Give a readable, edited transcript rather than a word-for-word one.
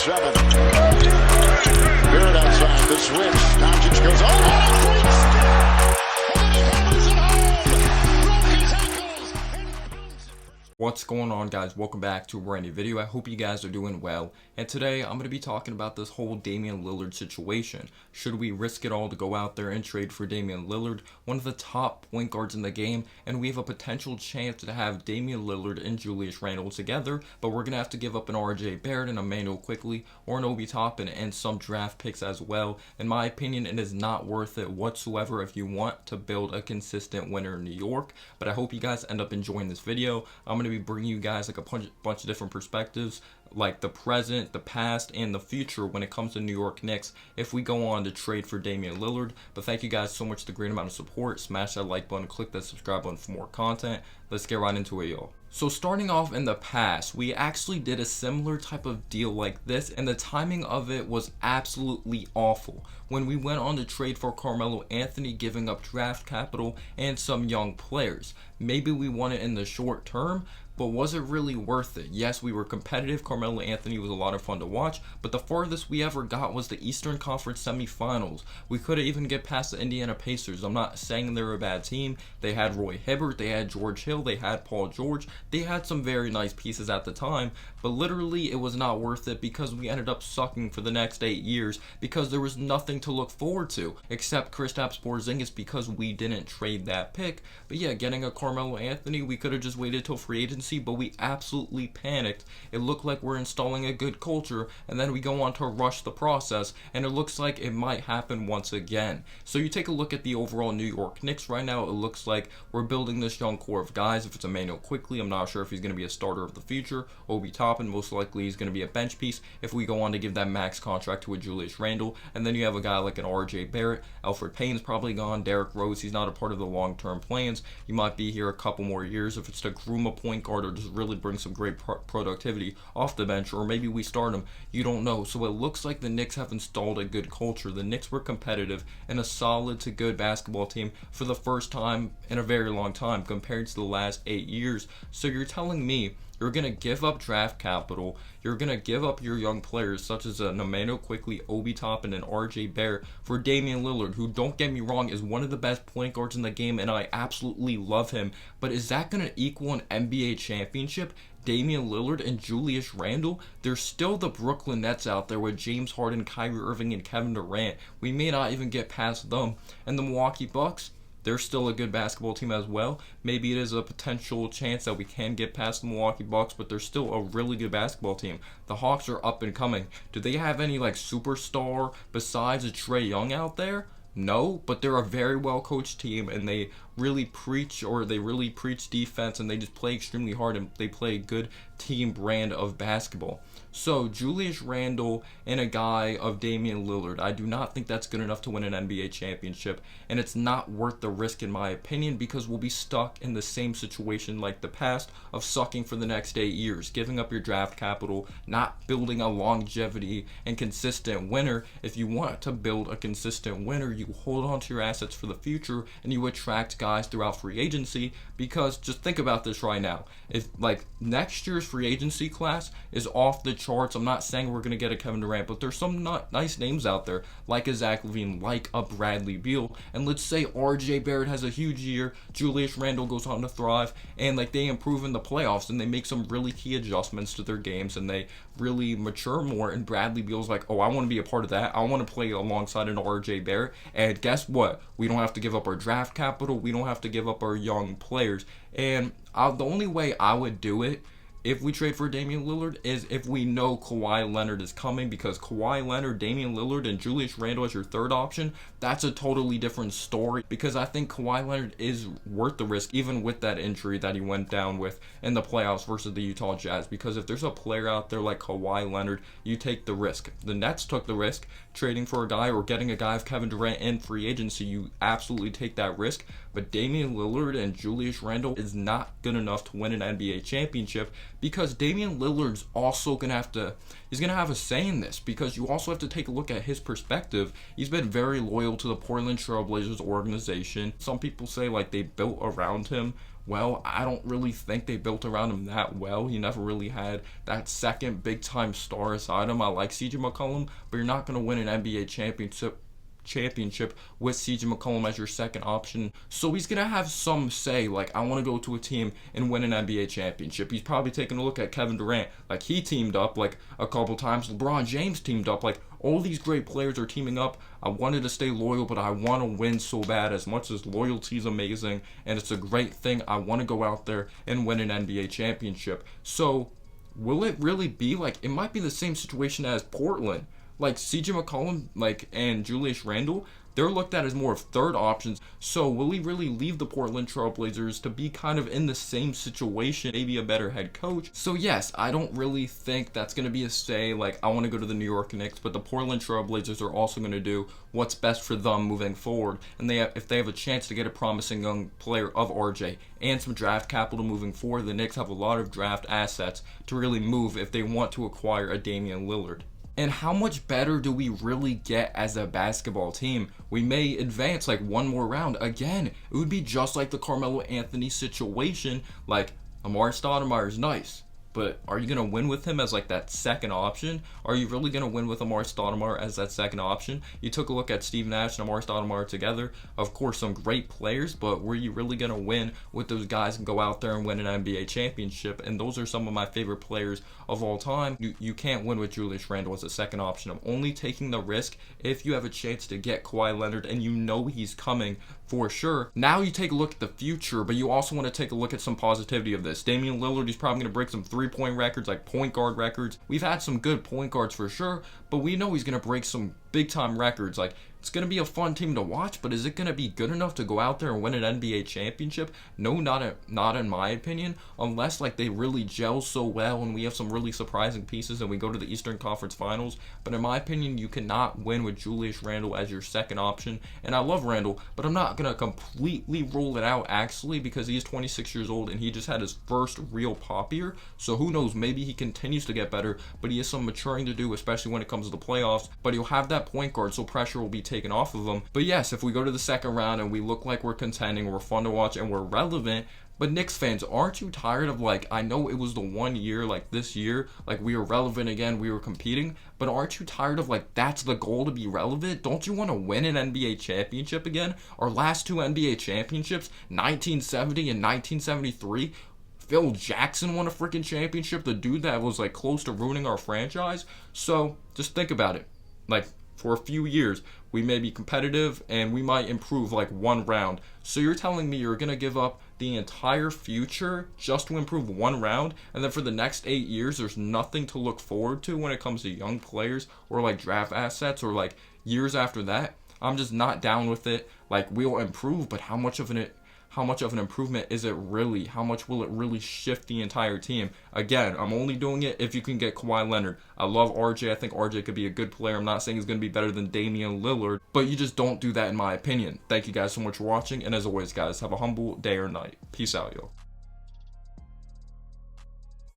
7. Barrett outside the switch. Doncic goes over and great stop. And then he hammers it home. Broke his ankles. What's going on, guys? Welcome back to a brand new video. I hope you guys are doing well. And today I'm going to be talking about this whole Damian Lillard situation. Should we risk it all to go out there and trade for Damian Lillard, one of the top point guards in the game, and we have a potential chance to have Damian Lillard and Julius Randle together, but we're going to have to give up an RJ Barrett and Emmanuel Quickly or an Obi Toppin and some draft picks as well. In my opinion, it is not worth it whatsoever if you want to build a consistent winner in New York. But I hope you guys end up enjoying this video. I'm going to be bringing you guys like a bunch of different perspectives, like the present, the past, and the future when it comes to New York Knicks if we go on to trade for Damian Lillard. But thank you guys so much for the great amount of support. Smash that like button, click that subscribe button for more content. Let's get right into it, y'all. So starting off in the past, we actually did a similar type of deal like this, and the timing of it was absolutely awful. When we went on to trade for Carmelo Anthony, giving up draft capital and some young players. Maybe we won it in the short term, but was it really worth it? Yes, we were competitive. Carmelo Anthony was a lot of fun to watch, but the farthest we ever got was the Eastern Conference semifinals. We couldn't even get past the Indiana Pacers. I'm not saying they're a bad team. They had Roy Hibbert, they had George Hill, they had Paul George. They had some very nice pieces at the time, but literally it was not worth it because we ended up sucking for the next 8 years because there was nothing to look forward to except Kristaps Porzingis because we didn't trade that pick. But yeah, getting a Carmelo Anthony, we could have just waited till free agency, but we absolutely panicked. It looked like we're installing a good culture, and then we go on to rush the process, and it looks like it might happen once again. So you take a look at the overall New York Knicks right now. It looks like we're building this young core of guys. If it's Emmanuel Quickly, I'm not sure if he's going to be a starter of the future. Obi Toppin, most likely he's going to be a bench piece if we go on to give that max contract to a Julius Randle. And then you have a guy like an RJ Barrett. Alfred Payne's probably gone. Derrick Rose, he's not a part of the long-term plans. He might be here a couple more years if it's to groom a point guard or just really bring some great productivity off the bench, or maybe we start him. You don't know. So it looks like the Knicks have installed a good culture. The Knicks were competitive and a solid to good basketball team for the first time in a very long time compared to the last 8 years. So you're telling me you're going to give up draft capital, you're going to give up your young players such as an Emmanuel Quickly, Obi Toppin, and RJ Barrett for Damian Lillard, who, don't get me wrong, is one of the best point guards in the game, and I absolutely love him. But is that going to equal an NBA championship? Damian Lillard and Julius Randle, there's still the Brooklyn Nets out there with James Harden, Kyrie Irving, and Kevin Durant. We may not even get past them. And the Milwaukee Bucks, they're still a good basketball team as well. Maybe it is a potential chance that we can get past the Milwaukee Bucks, but they're still a really good basketball team. The Hawks are up and coming. Do they have any like superstar besides a Trae Young out there? No, but they're a very well coached team, and they really preach defense, and they just play extremely hard, and they play a good team brand of basketball. So Julius Randle and a guy of Damian Lillard, I do not think that's good enough to win an NBA championship, and it's not worth the risk in my opinion, because we'll be stuck in the same situation like the past of sucking for the next 8 years, giving up your draft capital, not building a longevity and consistent winner. If you want to build a consistent winner, you hold on to your assets for the future and you attract guys throughout free agency, because just think about this right now. If like next year's free agency class is off the charts, I'm not saying we're going to get a Kevin Durant, but there's some nice names out there like a Zach LaVine, like a Bradley Beal, and let's say RJ Barrett has a huge year, Julius Randle goes on to thrive, and like they improve in the playoffs and they make some really key adjustments to their games and they really mature more, and Bradley Beal's like, oh, I want to be a part of that. I want to play alongside an RJ Barrett, and guess what? We don't have to give up our draft capital. We don't have to give up our young players. And the only way I would do it if we trade for Damian Lillard is if we know Kawhi Leonard is coming, because Kawhi Leonard, Damian Lillard, and Julius Randle as your third option, that's a totally different story, because I think Kawhi Leonard is worth the risk even with that injury that he went down with in the playoffs versus the Utah Jazz, because if there's a player out there like Kawhi Leonard, you take the risk. The Nets took the risk trading for a guy or getting a guy of Kevin Durant in free agency. You absolutely take that risk, but Damian Lillard and Julius Randle is not good enough to win an NBA championship because Damian Lillard's also gonna have a say in this, because you also have to take a look at his perspective. He's been very loyal to the Portland Trailblazers organization. Some people say like they built around him. Well, I don't really think they built around him that well. He never really had that second big time star aside him. I like CJ McCollum, but you're not gonna win an NBA championship with CJ McCollum as your second option. So he's gonna have some say, like, I want to go to a team and win an NBA championship. He's probably taking a look at Kevin Durant, like he teamed up like a couple times. LeBron James teamed up. Like, all these great players are teaming up. I wanted to stay loyal, but I want to win so bad. As much as loyalty is amazing and it's a great thing, I want to go out there and win an NBA championship. So will it really be like, it might be the same situation as Portland? Like CJ McCollum, like, and Julius Randle, they're looked at as more of third options. So will he really leave the Portland Trailblazers to be kind of in the same situation, maybe a better head coach? So yes, I don't really think that's going to be a say, like, I want to go to the New York Knicks, but the Portland Trailblazers are also going to do what's best for them moving forward. And if they have a chance to get a promising young player of RJ and some draft capital moving forward, the Knicks have a lot of draft assets to really move if they want to acquire a Damian Lillard. And how much better do we really get as a basketball team? We may advance like one more round. Again, it would be just like the Carmelo Anthony situation. Like, Amari Stoudemire is nice, but are you going to win with him as like that second option? Are you really going to win with Amari Stoudemire as that second option? You took a look at Steve Nash and Amari Stoudemire together. Of course, some great players, but were you really going to win with those guys and go out there and win an NBA championship? And those are some of my favorite players of all time. You can't win with Julius Randle as a second option. I'm only taking the risk if you have a chance to get Kawhi Leonard and you know he's coming for sure. Now you take a look at the future, but you also want to take a look at some positivity of this. Damian Lillard, he's probably going to break some three-point records, like point guard records. We've had some good point guards for sure, but we know he's going to break some big-time records. Like, it's going to be a fun team to watch, but is it going to be good enough to go out there and win an NBA championship? No, not in my opinion, unless like they really gel so well and we have some really surprising pieces and we go to the Eastern Conference Finals. But in my opinion, you cannot win with Julius Randle as your second option. And I love Randle, but I'm not going to completely rule it out actually, because he's 26 years old and he just had his first real pop year. So who knows, maybe he continues to get better, but he has some maturing to do, especially when it comes to the playoffs. But he'll have that point guard, so pressure will be taken off of him. But yes, if we go to the second round and we look like we're contending, we're fun to watch, and we're relevant. But Knicks fans, aren't you tired of, like, I know it was the 1 year, like this year, like we were relevant again, we were competing, but aren't you tired of, like, that's the goal, to be relevant? Don't you want to win an NBA championship again? Our last two NBA championships, 1970 and 1973, Phil Jackson won a freaking championship, the dude that was like close to ruining our franchise. So just think about it. Like, for a few years, we may be competitive and we might improve like one round. So you're telling me you're going to give up the entire future just to improve one round, and then for the next 8 years there's nothing to look forward to when it comes to young players or like draft assets or like years after that? I'm just not down with it. Like, we'll improve, but how much of an improvement is it really? How much will it really shift the entire team? Again, I'm only doing it if you can get Kawhi Leonard. I love RJ. I think RJ could be a good player. I'm not saying he's going to be better than Damian Lillard, but you just don't do that in my opinion. Thank you guys so much for watching, and as always, guys, have a humble day or night. Peace out, yo.